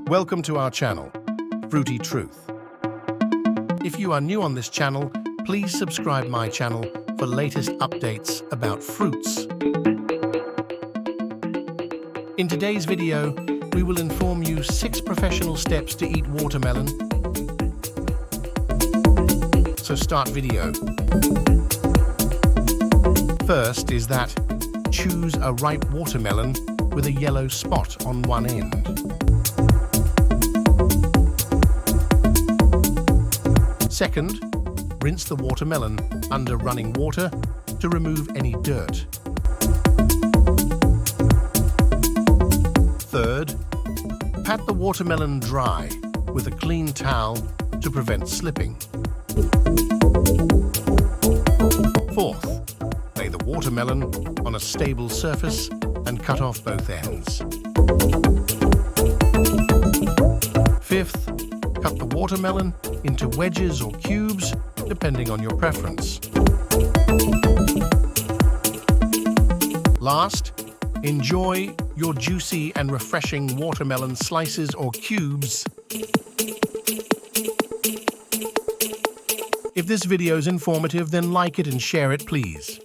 Welcome to our channel, Fruity Truth. If you are new on this channel, please subscribe my channel for latest updates about fruits. In today's video, we will inform you 6 professional steps to eat watermelon. So start video. First is that choose a ripe watermelon with a yellow spot on one end. Second, rinse the watermelon under running water to remove any dirt. Third, pat the watermelon dry with a clean towel to prevent slipping. Fourth, lay the watermelon on a stable surface and cut off both ends. Fifth, cut the watermelon into wedges or cubes, depending on your preference. Last, enjoy your juicy and refreshing watermelon slices or cubes. If this video is informative, then like it and share it, please.